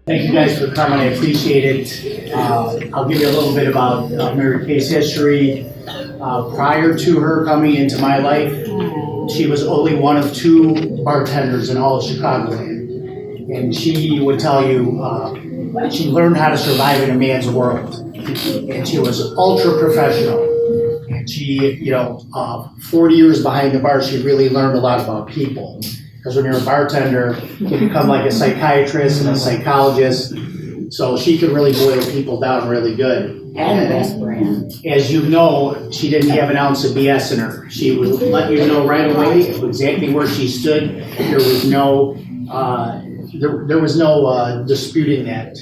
Thank you guys for coming, I appreciate it. I'll give you a little bit about Mary Kay's history. Prior to her coming into my life, she was only one of 2 bartenders in all of Chicagoland. And she would tell you, she learned how to survive in a man's world. And she was ultra professional. And she, 40 years behind the bar, she really learned a lot about people. Because when you're a bartender, you become like a psychiatrist and a psychologist. So she could really boil people down really good. And the best brand. As you know, she didn't have an ounce of BS in her. She would let you know right away exactly where she stood. There was no, disputing that.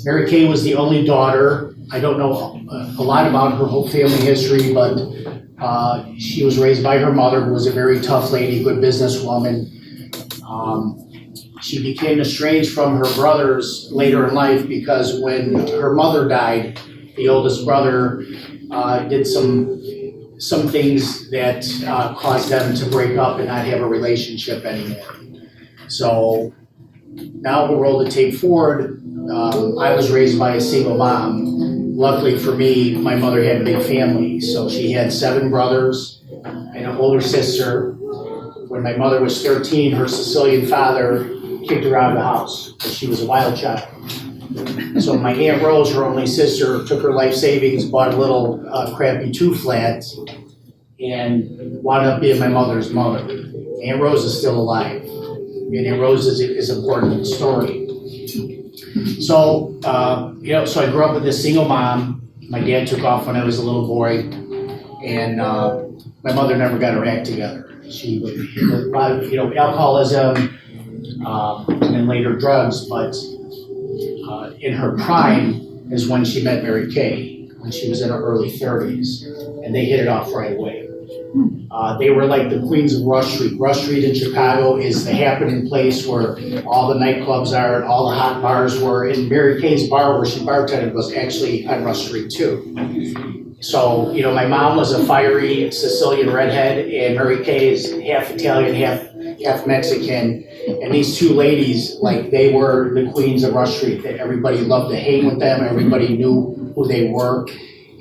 Mary Kay was the only daughter. I don't know a lot about her whole family history, but she was raised by her mother, who was a very tough lady, good businesswoman. She became estranged from her brothers later in life because when her mother died, the oldest brother did some things that caused them to break up and not have a relationship anymore. So now we'll roll the tape forward. I was raised by a single mom. Luckily for me, my mother had a big family, so she had 7 brothers and an older sister. When my mother was 13, her Sicilian father kicked her out of the house because she was a wild child. So my Aunt Rose, her only sister, took her life savings, bought a little crappy 2-flat, and wound up being my mother's mother. Aunt Rose is still alive, and Aunt Rose is important in the story. So, so I grew up with this single mom. My dad took off when I was a little boy, and my mother never got her act together. She would a lot of, alcoholism, and then later drugs, but in her prime is when she met Mary Kay, when she was in her early 30s, and they hit it off right away. They were like the queens of Rush Street. Rush Street in Chicago is the happening place where all the nightclubs are and all the hot bars were. And Mary Kay's bar, where she bartended, was actually on Rush Street too. So, my mom was a fiery Sicilian redhead, and Mary Kay is half Italian, half Mexican. And these 2 ladies, they were the queens of Rush Street. That everybody loved to hang with them. Everybody knew who they were,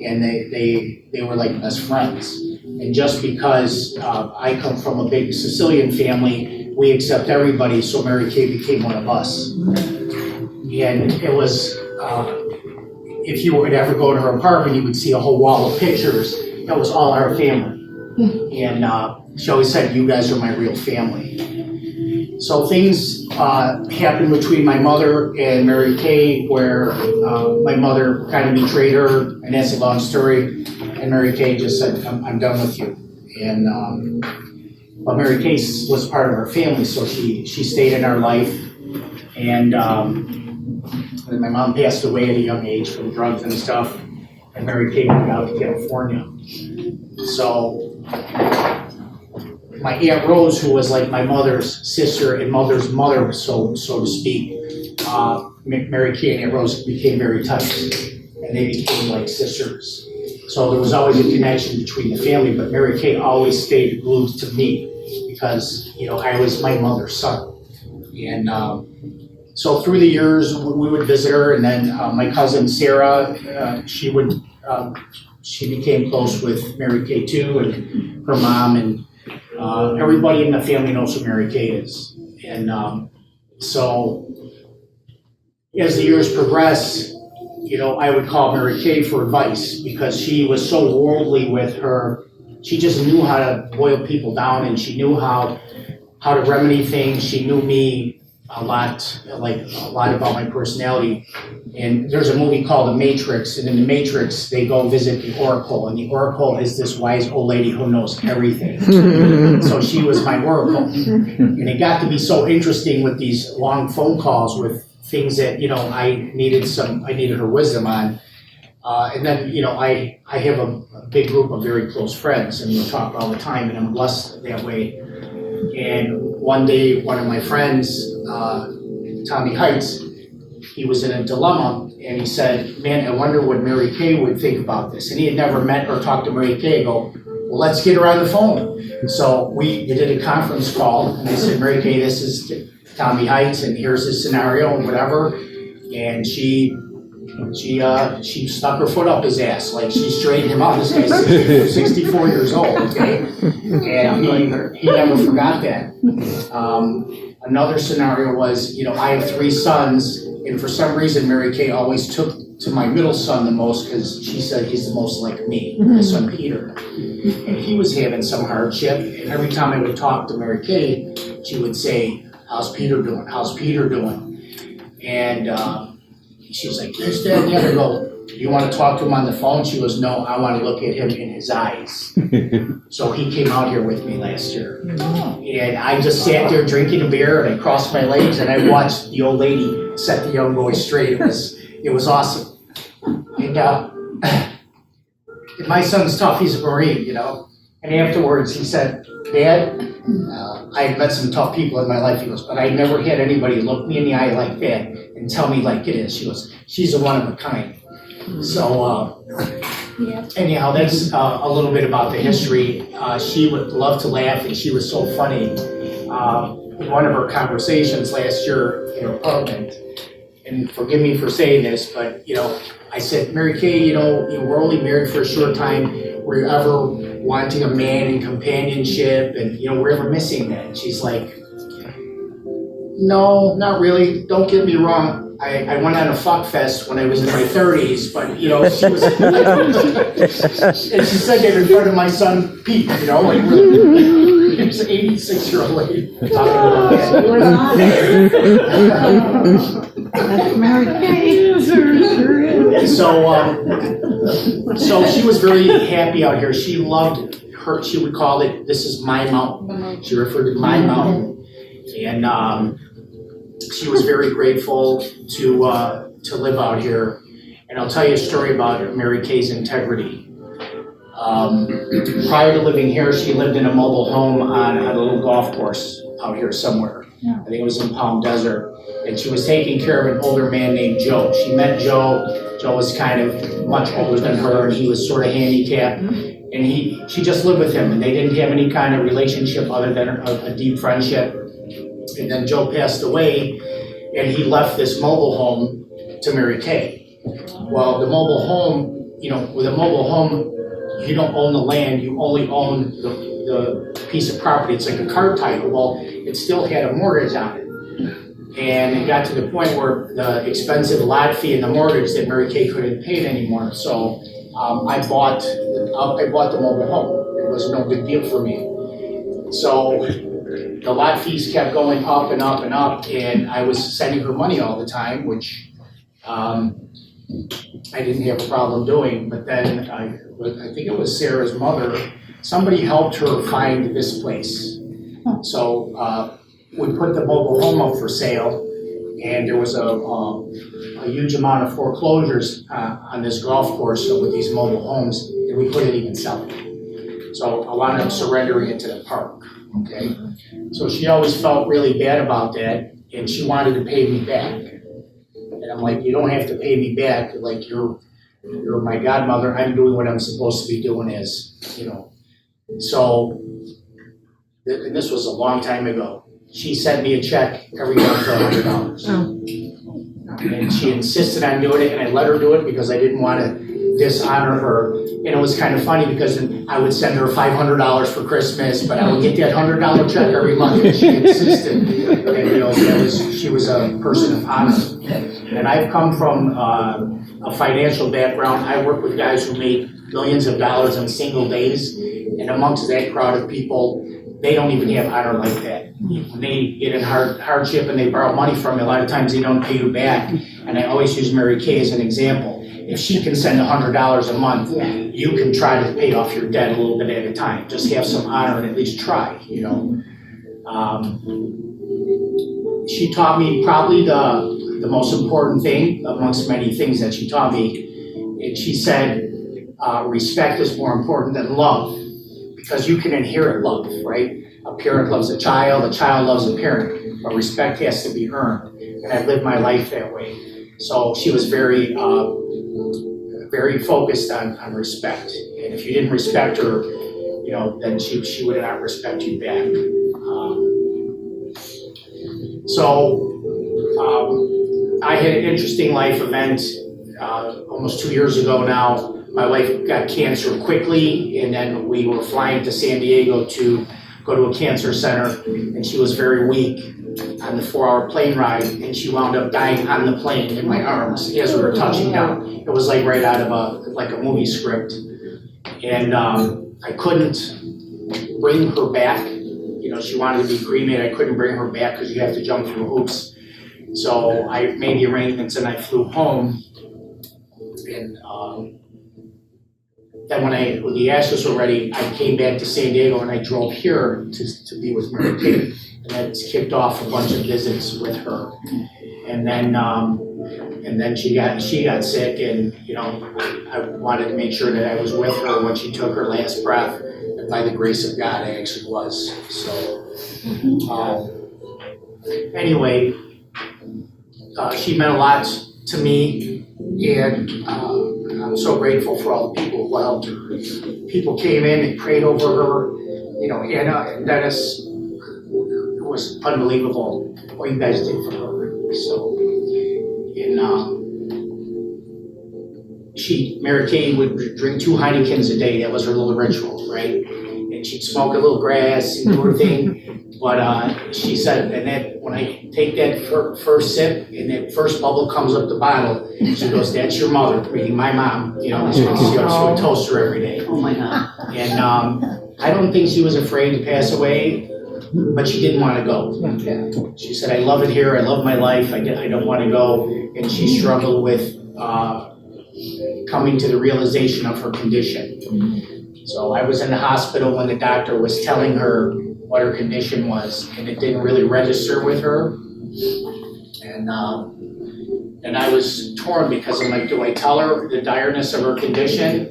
and they were like best friends. And just because I come from a big Sicilian family, we accept everybody, so Mary Kay became one of us. And it was, if you would ever go to her apartment, you would see a whole wall of pictures. That was all our family. And she always said, "You guys are my real family." So things happened between my mother and Mary Kay where my mother kind of betrayed her, and that's a long story. And Mary Kay just said, I'm done with you. And but Mary Kay was part of our family, so she stayed in our life. And then my mom passed away at a young age from drugs and stuff, and Mary Kay moved out to California. So my Aunt Rose, who was like my mother's sister and mother's mother, so to speak, Mary Kay and Aunt Rose became very tight, and they became like sisters. So there was always a connection between the family, but Mary Kay always stayed glued to me because, I was my mother's son. And so through the years, we would visit her, and then my cousin Sarah, she became close with Mary Kay too, and her mom, and everybody in the family knows who Mary Kay is. And so as the years progress, I would call Mary Kay for advice because she was so worldly with her. She just knew how to boil people down, and she knew how to remedy things. She knew me a lot about my personality. And there's a movie called The Matrix, and in The Matrix, they go visit the Oracle, and the Oracle is this wise old lady who knows everything. So she was my Oracle. And it got to be so interesting with these long phone calls with things that, I needed her wisdom on. And then, I have a big group of very close friends, and we talk all the time, and I'm blessed that way. And one day, one of my friends, Tommy Heights, he was in a dilemma, and he said, "Man, I wonder what Mary Kay would think about this." And he had never met or talked to Mary Kay. I go, "Well, let's get her on the phone." So we did a conference call, and I said, "Mary Kay, this is Tommy Heights, and here's his scenario and whatever. And she stuck her foot up his ass, like she straightened him out. This guy's 64 years old, okay? And he never forgot that. Another scenario was, I have 3 sons, and for some reason Mary Kay always took to my middle son the most because she said he's the most like me, my son Peter. And he was having some hardship, and every time I would talk to Mary Kay, she would say, "How's Peter doing? How's Peter doing?" And she's like, "This, that, and the other." I go, "You want to talk to him on the phone?" She goes, "No, I want to look at him in his eyes." So he came out here with me last year. And I just sat there drinking a beer, and I crossed my legs, and I watched the old lady set the young boy straight. It was awesome. And my son's tough, he's a Marine, And afterwards he said, "Dad, I had met some tough people in my life," he goes, "but I never had anybody look me in the eye like that and tell me like it is." She goes, "She's a one of a kind." So anyhow, that's a little bit about the history. She would love to laugh, and she was so funny. In one of her conversations last year in her apartment, and forgive me for saying this, but I said, "Mary Kay, you were only married for a short time. Were you ever wanting a man in companionship? And we're ever missing that?" And she's like, "No, not really. Don't get me wrong. I went on a fuck fest when I was in my 30s, but she was." And she said that in front of my son Pete. Like he was an 86-year-old lady talking about That's Mary Kay. So she was very happy out here. She loved her. She would call it, "This is my mountain." She referred to my mountain, and she was very grateful to live out here. And I'll tell you a story about Mary Kay's integrity. Prior to living here, she lived in a mobile home on a little golf course out here somewhere. I think it was in Palm Desert. And she was taking care of an older man named Joe. She met Joe. Joe was kind of much older than her, and he was sort of handicapped. And she just lived with him, and they didn't have any kind of relationship other than a deep friendship. And then Joe passed away, and he left this mobile home to Mary Kay. Well, the mobile home, with a mobile home, you don't own the land, you only own the piece of property. It's like a car title. Well, it still had a mortgage on it. And it got to the point where the expensive lot fee and the mortgage that Mary Kay couldn't pay it anymore. So I bought the mobile home. It was no big deal for me. So the lot fees kept going up and up and up, and I was sending her money all the time, which I didn't have a problem doing. But then I think it was Sarah's mother, somebody helped her find this place. So we put the mobile home up for sale, and there was a huge amount of foreclosures on this golf course with these mobile homes, and we couldn't even sell it. So I wound up surrendering it to the park, okay? So she always felt really bad about that, and she wanted to pay me back. And I'm like, "You don't have to pay me back, like you're my godmother, I'm doing what I'm supposed to be doing So, and this was a long time ago. She sent me a check every month for $100. And she insisted on doing it, and I let her do it because I didn't want to dishonor her. And it was kind of funny because I would send her $500 for Christmas, but I would get that $100 check every month, and she insisted. And she was a person of honor. And I've come from a financial background. I work with guys who make millions of dollars in single days, and amongst that crowd of people, they don't even have honor like that. When they get in hardship and they borrow money from you, a lot of times they don't pay you back. And I always use Mary Kay as an example. If she can send $100 a month, you can try to pay off your debt a little bit at a time. Just have some honor and at least try, She taught me probably the most important thing amongst many things that she taught me. And she said, respect is more important than love, because you can inherit love, right? A parent loves a child loves a parent, but respect has to be earned. And I've lived my life that way. So she was very, very focused on respect. And if you didn't respect her, then she would not respect you back. So I had an interesting life event almost 2 years ago now. My wife got cancer quickly, and then we were flying to San Diego to go to a cancer center, and she was very weak on the 4-hour plane ride, and she wound up dying on the plane in my arms as we were touching down. It was like right out of a movie script. And I couldn't bring her back. You know, she wanted to be cremated. I couldn't bring her back because you have to jump through hoops. So I made the arrangements and I flew home. And then when the ashes were ready, I came back to San Diego and I drove here to be with Mary Kay. And that's kicked off a bunch of visits with her. And then she got sick, and you know, I wanted to make sure that I was with her when she took her last breath. And by the grace of God, I actually was. So anyway, she meant a lot to me, and I'm so grateful for all the people who helped her. People came in and prayed over her. You know, Anna and Dennis. It was unbelievable what you guys did for her. So, and Mary Kay would drink 2 Heinekens a day. That was her little ritual, right? And she'd smoke a little grass and do her thing. But she said, and then when I take that first sip and that first bubble comes up the bottle, she goes, "That's your mother," meaning my mom. You know, she would toast her every day. Oh my God. And I don't think she was afraid to pass away, but she didn't want to go. She said, "I love it here. I love my life. I don't want to go." And she struggled with coming to the realization of her condition. So I was in the hospital when the doctor was telling her what her condition was, and it didn't really register with her. And I was torn because I'm like, do I tell her the direness of her condition,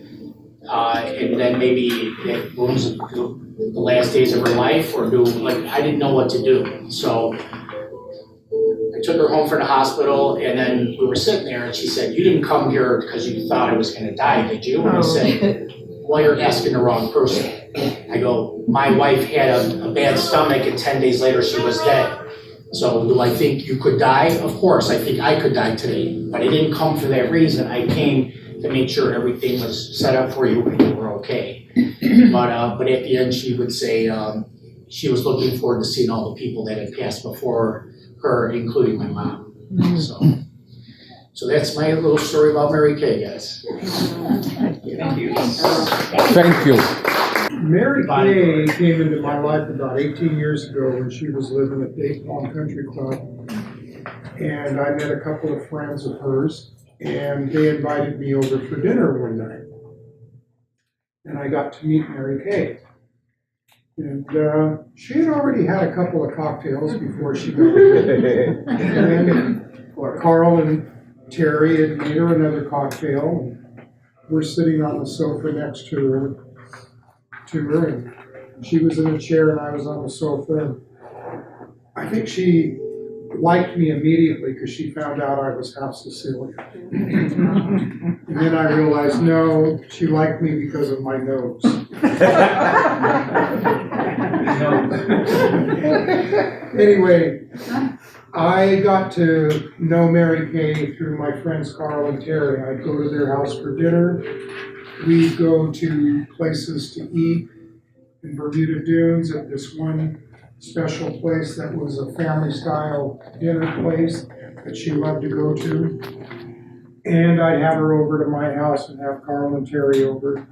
and then maybe it ruins the last days of her life, or I didn't know what to do. So I took her home from the hospital, and then we were sitting there, and she said, "You didn't come here because you thought I was going to die, did you?" And I said, "Well, you're asking the wrong person." I go, "My wife had a bad stomach, and 10 days later she was dead. So do I think you could die? Of course, I think I could die today. But I didn't come for that reason. I came to make sure everything was set up for you and you were okay." But at the end, she would say she was looking forward to seeing all the people that had passed before her, including my mom. So that's my little story about Mary Kay, guys. Thank you. Thank you. Mary Kay came into my life about 18 years ago when she was living at Dayton Palm Country Club. And I met a couple of friends of hers, and they invited me over for dinner one night. And I got to meet Mary Kay. And she had already had a couple of cocktails before she got here. And then Carl and Terry had made her another cocktail. And we're sitting on the sofa next to her, and she was in a chair and I was on the sofa. And I think she liked me immediately because she found out I was half Sicilian. And then I realized, no, she liked me because of my nose. Anyway, I got to know Mary Kay through my friends Carl and Terry. I'd go to their house for dinner. We'd go to places to eat in Bermuda Dunes at this one special place that was a family-style dinner place that she loved to go to. And I'd have her over to my house and have Carl and Terry over.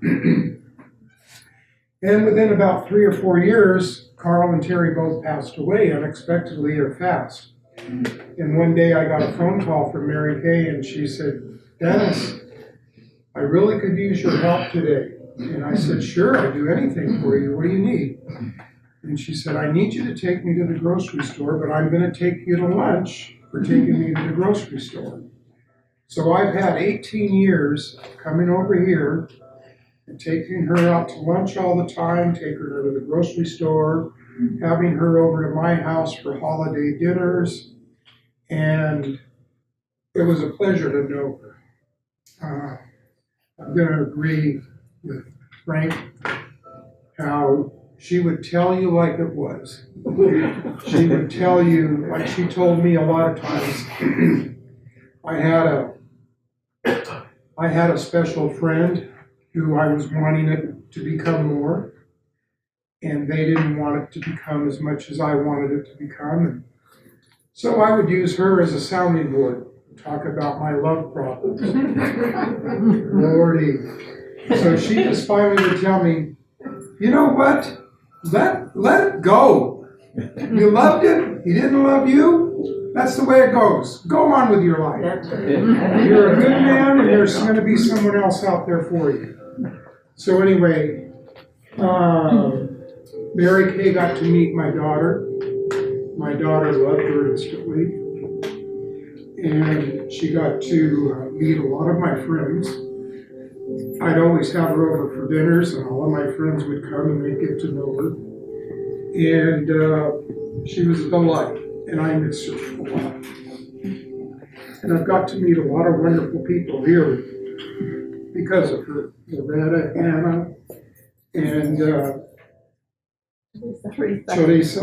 And within about 3 or 4 years, Carl and Terry both passed away unexpectedly or fast. And one day I got a phone call from Mary Kay, and she said, "Dennis, I really could use your help today." And I said, "Sure, I'd do anything for you. What do you need?" And she said, "I need you to take me to the grocery store, but I'm going to take you to lunch for taking me to the grocery store." So I've had 18 years coming over here and taking her out to lunch all the time, taking her to the grocery store, having her over to my house for holiday dinners, and it was a pleasure to know her. I'm going to agree with Frank how she would tell you like it was. She would tell you, like she told me a lot of times. I had a special friend who I was wanting it to become more, and they didn't want it to become as much as I wanted it to become. And so I would use her as a sounding board, talk about my love problems. Lordy. So she just finally would tell me, you know what? Let it go. You loved it, he didn't love you. That's the way it goes. Go on with your life. You're a good man, and there's going to be someone else out there for you. So anyway, Mary Kay got to meet my daughter. My daughter loved her instantly. And she got to meet a lot of my friends. I'd always have her over for dinners, and all of my friends would come and they'd get to know her. And she was a delight, and I miss her a lot. And I've got to meet a lot of wonderful people here because of her. Loretta, Anna, and Teresa.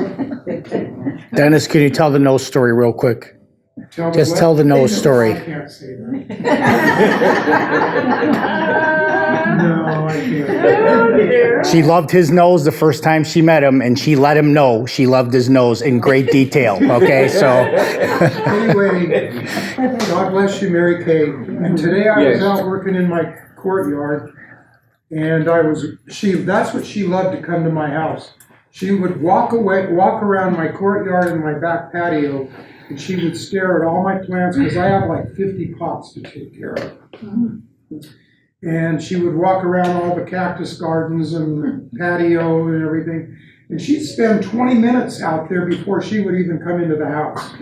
Dennis, can you tell the nose story real quick? Just tell the nose story. I can't say that. No, I can't. She loved his nose the first time she met him, and she let him know she loved his nose in great detail, okay? So. Anyway, God bless you, Mary Kay. And today I was out working in my courtyard, and that's what she loved, to come to my house. She would walk around my courtyard and my back patio, and she would stare at all my plants, because I have like 50 pots to take care of. And she would walk around all the cactus gardens and the patio and everything. And she'd spend 20 minutes out there before she would even come into the house.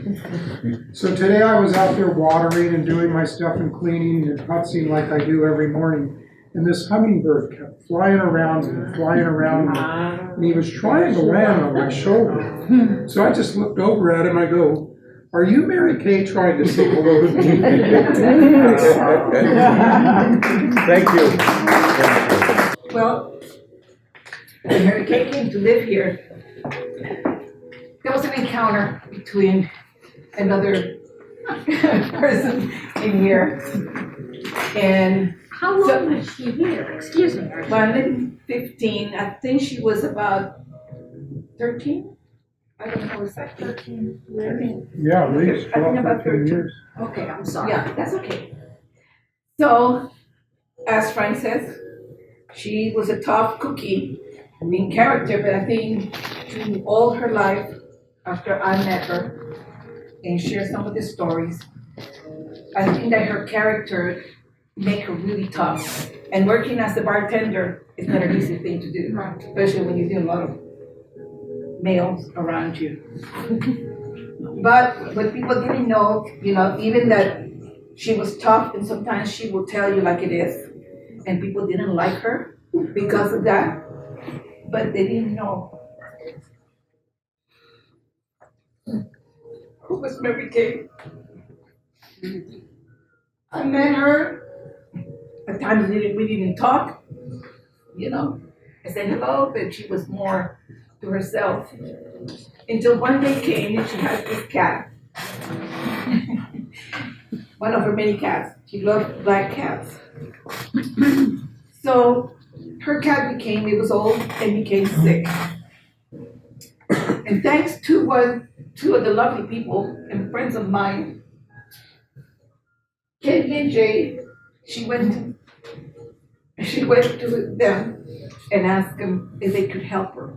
So today I was out there watering and doing my stuff and cleaning and putzing like I do every morning. And this hummingbird kept flying around and he was trying to land on my shoulder. So I just looked over at him, I go, "Are you Mary Kay trying to say hello to me?" Thank you. Well, when Mary Kay came to live here, there was an encounter between another person in here. And How long was she here? Excuse me. well, in 15, I think she was about 13? I don't know exactly. 13. Yeah, at least I think about 13 13. years. Okay, I'm sorry. Yeah, that's okay. So, as Frank says, she was a tough cookie in character, but I think through all her life, after I met her and shared some of the stories, I think that her character made her really tough. And working as a bartender is not an easy thing to do, especially when you see a lot of males around you. But what people didn't know, even that she was tough, and sometimes she will tell you like it is. And people didn't like her because of that, but they didn't know who was Mary Kay. I met her. At times we didn't talk, I said hello, but she was more to herself. Until one day came and she had this cat. One of her many cats. She loved black cats. So her cat it was old and became sick. And thanks to two of the lovely people and friends of mine, Kenny and Jay, she went to them and asked them if they could help her,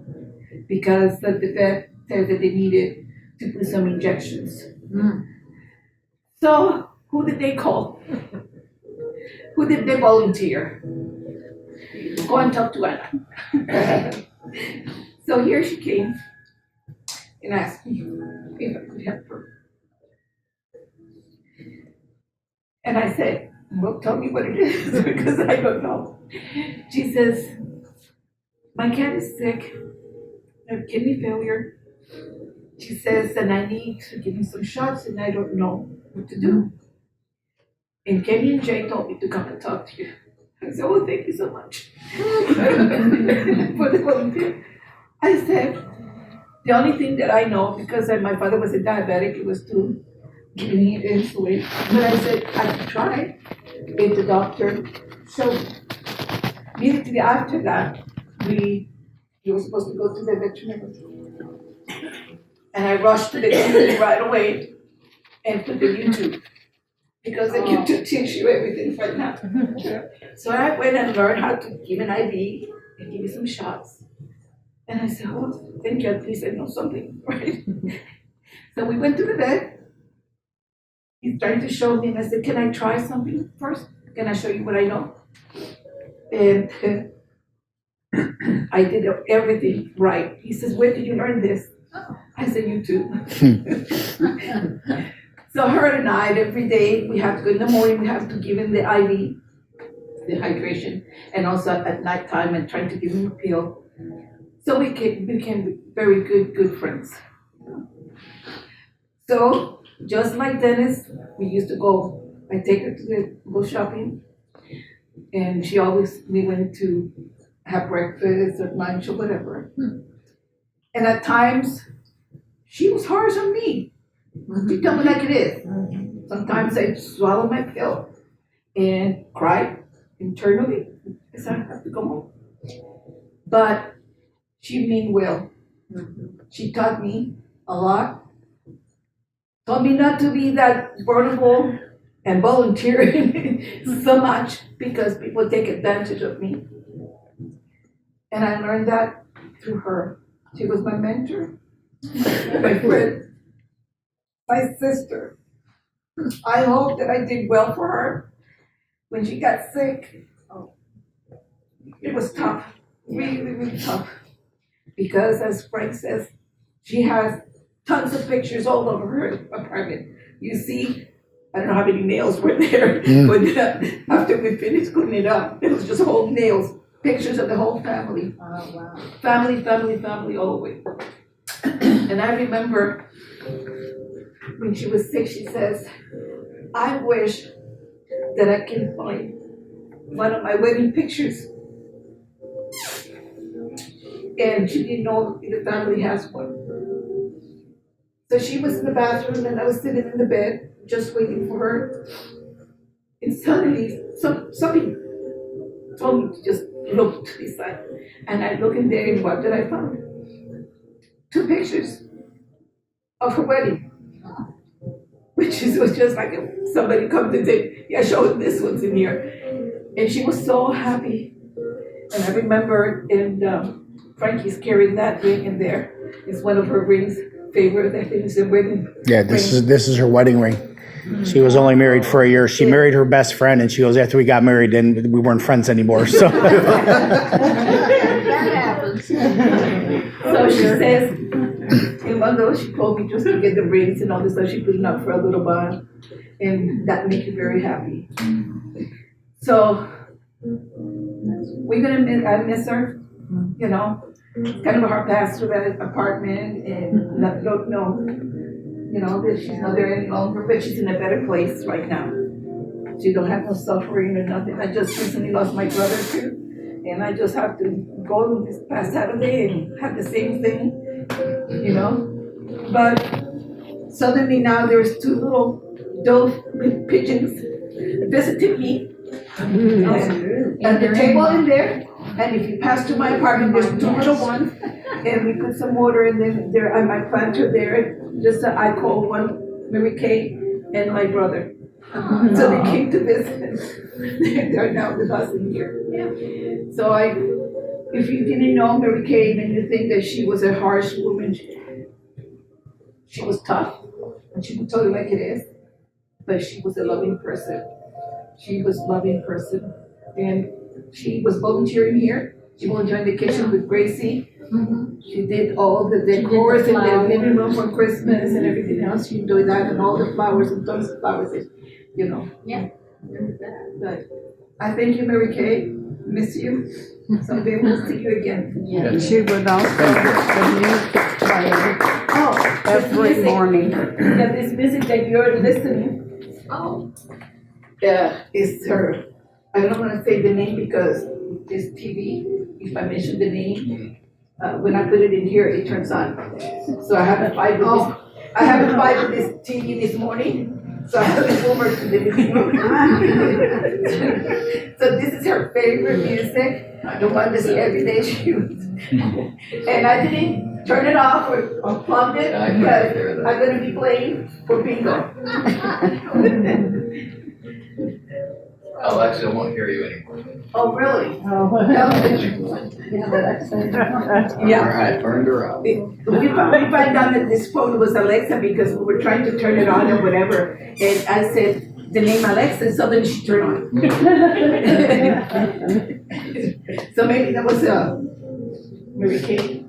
because the vet said that they needed to put some injections. So who did they call? Who did they volunteer? Go and talk to Anna. So here she came and asked me if I could help her. And I said, well, tell me what it is, because I don't know. She says, my cat is sick, I have kidney failure. She says, and I need to give him some shots, and I don't know what to do. And Kenny and Jay told me to come and talk to you. I said, oh, thank you so much for the volunteer. I said, the only thing that I know, because my father was a diabetic, it was to give me insulin. But I said, I could try. Gave the doctor. So immediately after that, you were supposed to go to the veterinarian. And I rushed to the clinic right away and put the YouTube. Because the YouTube teach you everything right now. So I went and learned how to give an IV and give you some shots. And I said, oh, thank you, at least I know something, right? So we went to the vet. He's trying to show me, and I said, can I try something first? Can I show you what I know? And I did everything right. He says, where did you learn this? I said, YouTube. So her and I, every day, we have to go in the morning, we have to give him the IV, the hydration, and also at nighttime and trying to give him a pill. So we became very good friends. So just like Dennis, we used to go, I take her to go shopping, and we went to have breakfast or lunch or whatever. And at times, she was harsh on me. She told me like it is. Sometimes I swallow my pill and cry internally because I have to go home. But she mean well. She taught me a lot. Taught me not to be that vulnerable and volunteering so much because people take advantage of me. And I learned that through her. She was my mentor, my friend, my sister. I hope that I did well for her. When she got sick, it was tough, really tough. Because as Frank says, she has tons of pictures all over her apartment. You see, I don't know how many nails were there, but after we finished cleaning it up, it was just whole nails, pictures of the whole family. Oh, wow. Family all the way. And I remember when she was sick, she says, I wish that I can find one of my wedding pictures. And she didn't know if the family has one. So she was in the bathroom and I was sitting in the bed just waiting for her. And suddenly something told me to just look to the side. And I look in there and what did I find? 2 pictures of her wedding. Which was just like if somebody comes and say, yeah, show him this one's in here. And she was so happy. And I remember, and Frankie's carrying that ring in there. It's one of her rings, favorite, I think it's a wedding. Yeah, this is her wedding ring. She was only married for a year. She married her best friend, and she goes, after we got married, then we weren't friends anymore. So, That happens. So she says, and one day she told me just to get the rings and all this stuff, she put it up for a little while, and that made me very happy. So, I miss her, you know. Kind of a hard pass through that apartment and don't know, you know, that she's not there any longer, but she's in a better place right now. She don't have no suffering or nothing. I just recently lost my brother too, and I just have to go this past Saturday and have the same thing, you know. But suddenly now there's 2 little dove pigeons visiting me. And the table in there, and if you pass to my apartment, there's 2 little ones, and we put some water in there, and my planter there, just I call one Mary Kay and my brother. So they came to visit. They're now with us in here. So if you didn't know Mary Kay, then you think that she was a harsh woman. She was tough, and she would tell you like it is, but she was a loving person. She was a loving person, and she was volunteering here. She volunteered in the kitchen with Gracie. She did all the decors in the living room for Christmas and everything else. She enjoyed that, and all the flowers and tons of flowers, you know. Yeah. But I thank you, Mary Kay. Miss you. Someday we'll see you again. Yeah. She would also the music play Oh, every this music, morning. yeah, this music that you're listening. Oh. Is her. I don't want to say the name because it's TV. If I mention the name, when I put it in here, it turns on. So I haven't fired this. I haven't fired this TV this morning. So I took it over to the living room. So this is her favorite music, the one that's every day she uses. And I didn't turn it off or unplugged it because I'm gonna be playing for bingo. Alexa won't hear you anymore. Oh, really? Yeah. All right, turned her up. We find out that this phone was Alexa because we were trying to turn it on or whatever. And I said the name Alexa, and suddenly she turned on. So maybe that was Mary Kay.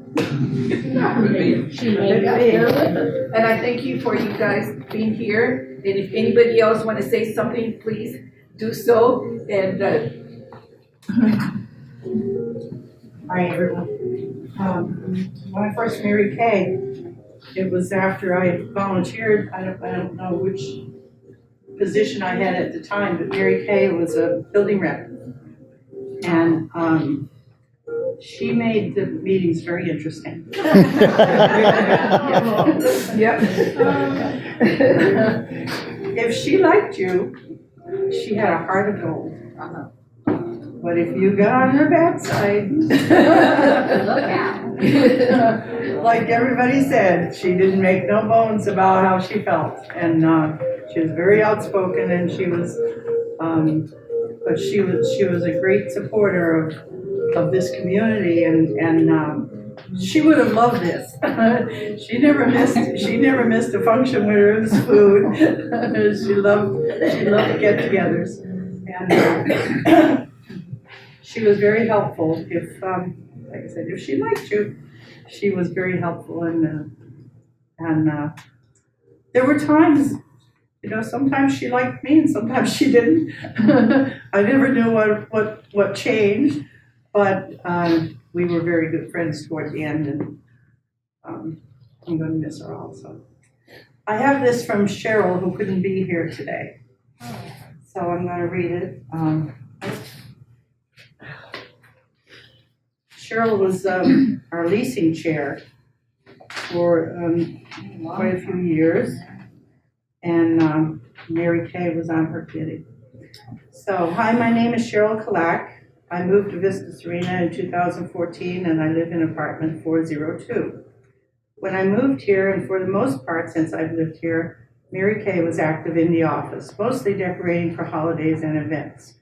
And I thank you for you guys being here. And if anybody else want to say something, please do so. And Hi, everyone. When I first married Kay, it was after I volunteered. I don't know which position I had at the time, but Mary Kay was a building rep. And she made the meetings very interesting. yeah. If she liked you, she had a heart of gold. But if you got on her bad side, like everybody said, she didn't make no bones about how she felt. And she was very outspoken, and she was, but she was a great supporter of this community, and she would have loved this. She never missed a function where there was food. She loved get-togethers, and she was very helpful. If like I said, if she liked you, she was very helpful, and there were times, sometimes she liked me and sometimes she didn't. I never knew what changed, but we were very good friends toward the end, and I'm going to miss her also. I have this from Cheryl, who couldn't be here today, so I'm going to read it. Cheryl was our leasing chair for quite a few years, and Mary Kay was on her committee. So, hi, my name is Cheryl Kalak. I moved to Vista Serena in 2014, and I live in apartment 402. When I moved here, and for the most part since I've lived here, Mary Kay was active in the office, mostly decorating for holidays and events.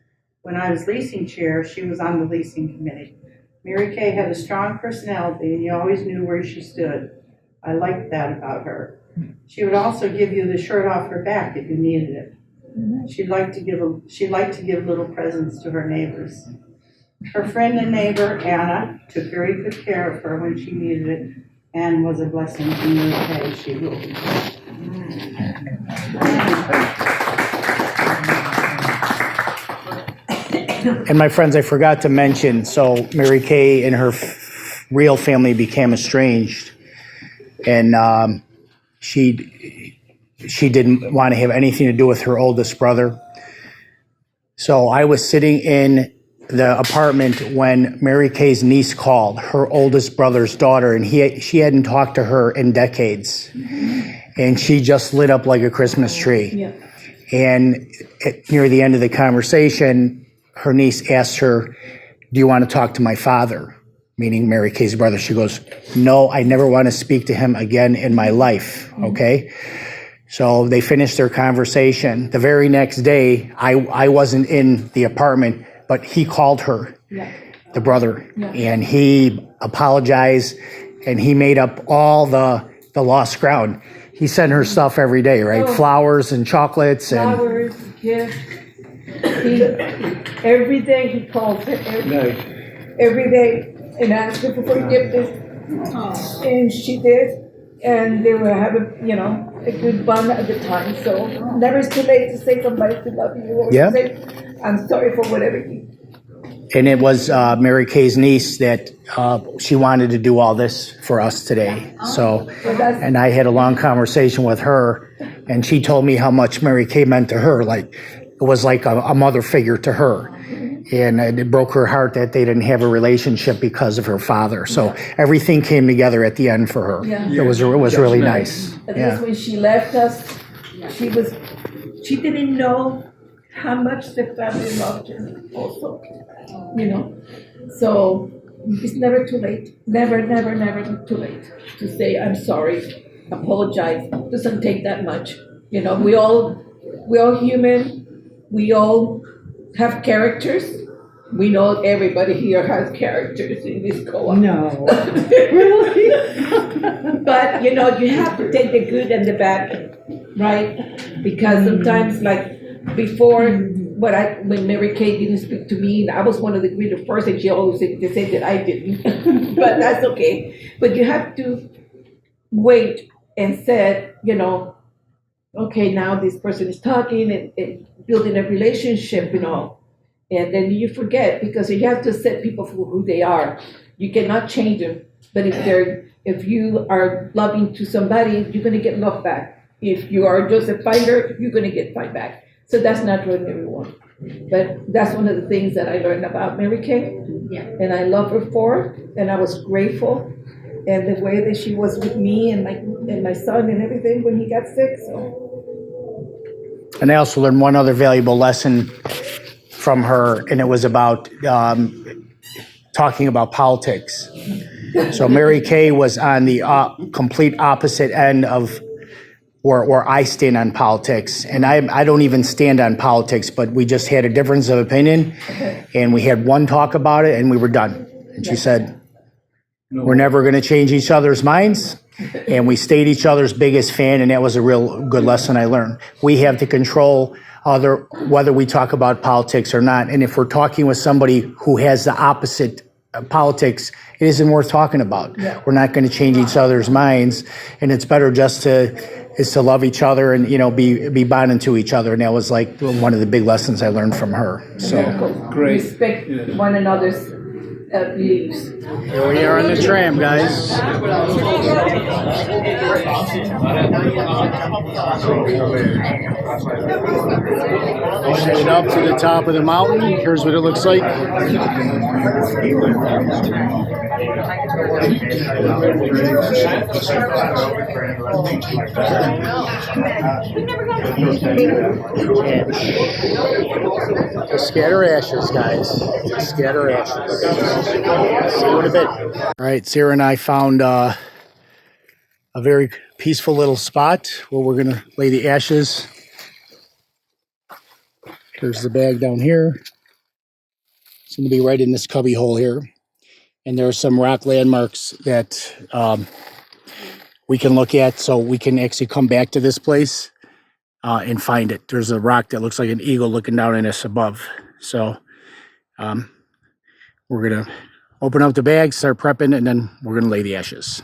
When I was leasing chair, she was on the leasing committee. Mary Kay had a strong personality, and you always knew where she stood. I liked that about her. She would also give you the shirt off her back if you needed it. She liked to give little presents to her neighbors. Her friend and neighbor, Anna, took very good care of her when she needed it, and was a blessing to Mary Kay. She will be. And my friends, I forgot to mention, so Mary Kay and her real family became estranged, and she didn't want to have anything to do with her oldest brother. So I was sitting in the apartment when Mary Kay's niece called, her oldest brother's daughter, and she hadn't talked to her in decades, and she just lit up like a Christmas tree. Yeah. And near the end of the conversation, her niece asked her, "Do you want to talk to my father?" Meaning Mary Kay's brother. She goes, "No, I never want to speak to him again in my life." Okay. So they finished their conversation. The very next day, I wasn't in the apartment, but he called her, the brother, and he apologized, and he made up all the lost ground. He sent her stuff every day, right? Flowers and chocolates and Flowers, gifts. Every day he calls her, every day, and asked her for forgiveness, and she did, and they were having, a good bond at the time. So never is too late to say somebody to love you, or to say, "I'm sorry for whatever you." And it was Mary Kay's niece that she wanted to do all this for us today. So, and I had a long conversation with her, and she told me how much Mary Kay meant to her. Like, it was like a mother figure to her. And it broke her heart that they didn't have a relationship because of her father. So everything came together at the end for her. Yeah. It was really nice. At Yeah. least when she left us, she didn't know how much the family loved her also, you know. So it's never too late. Never too late to say, I'm sorry, apologize. Doesn't take that much. You know, we all human. We all have characters. We know everybody here has characters in this co-op. No. But, you know, you have to take the good and the bad, right? Because sometimes, like, before, when Mary Kay didn't speak to me, I was one of the greeter first, and she always said that I didn't. But that's okay. But you have to wait and said, you know, okay, now this person is talking and building a relationship, you know. And then you forget, because you have to set people for who they are. You cannot change them. But if you are loving to somebody, you're gonna get love back. If you are just a fighter, you're gonna get fight back. So that's not really everyone. But that's one of the things that I learned about Mary Kay. Yeah. And I love her for it, and I was grateful. And the way that she was with me and my son and everything when he got sick, so. And I also learned one other valuable lesson from her, and it was about talking about politics. So Mary Kay was on the complete opposite end of where I stand on politics. And I don't even stand on politics, but we just had a difference of opinion, and we had one talk about it, and we were done. And she said, we're never going to change each other's minds. And we stayed each other's biggest fan, and that was a real good lesson I learned. We have to control whether we talk about politics or not. And if we're talking with somebody who has the opposite politics, it isn't worth talking about. Yeah. We're not going to change each other's minds, and it's better just to love each other and, you know, be bonding to each other. And that was like one of the big lessons I learned from her. So Great. Respect one another's beliefs. here we are on the tram, guys. Heading up to the top of the mountain. Here's what it looks like. To scatter ashes, guys. To scatter ashes. See you in a bit. All right, Sarah and I found a very peaceful little spot where we're going to lay the ashes. There's the bag down here. It's going to be right in this cubby hole here. And there are some rock landmarks that we can look at, so we can actually come back to this place and find it. There's a rock that looks like an eagle looking down at us above. So we're going to open up the bag, start prepping, and then we're going to lay the ashes.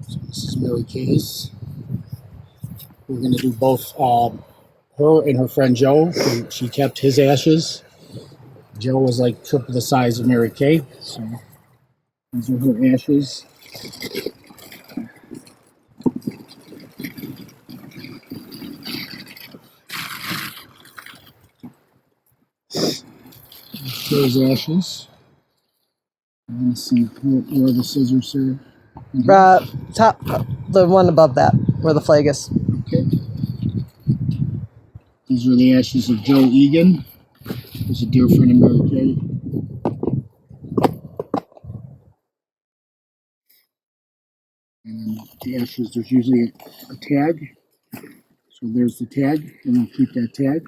So this is Mary Kay's. We're going to do both her and her friend Joe. She kept his ashes. Joe was like triple the size of Mary Kay. So these are her ashes. Joe's ashes. I'm going to see where the scissors are. Top, the one above that, where the flag is. Okay. These are the ashes of Joe Egan. He's a dear friend of Mary Kay. And then the ashes, there's usually a tag. So there's the tag, and we'll keep that tag.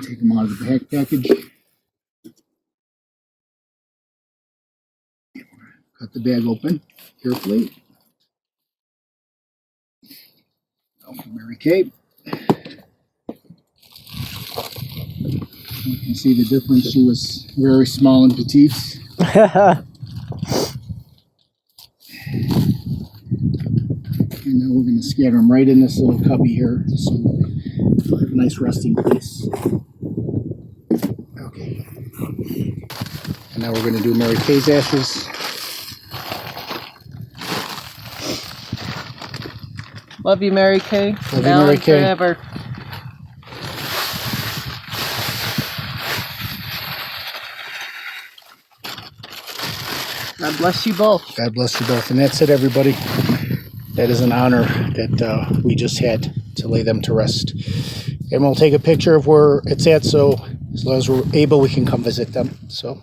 Take them out of the back package. Cut the bag open carefully. Mary Kay. You can see the difference. She was very small and petite. And then we're going to scatter them right in this little cubby here. So a nice resting place. Okay. And now we're going to do Mary Kay's ashes. Love you, Mary Kay. Love you, Now Mary and Kay. forever. God bless you both. God bless you both. And that's it, everybody. That is an honor that we just had to lay them to rest. And we'll take a picture of where it's at, so as long as we're able, we can come visit them. So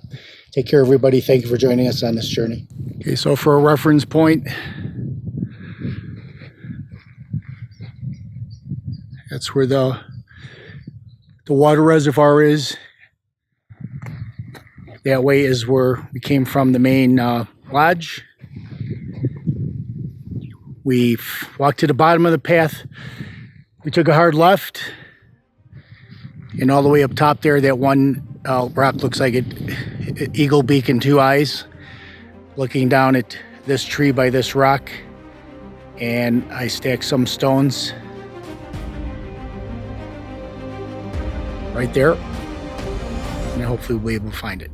take care, everybody. Thank you for joining us on this journey. Okay, so for a reference point, that's where the water reservoir is. That way is where we came from, the main lodge. We walked to the bottom of the path. We took a hard left. And all the way up top there, that one rock looks like it, eagle beak and two eyes. Looking down at this tree by this rock. And I stacked some stones right there. And hopefully we'll be able to find it.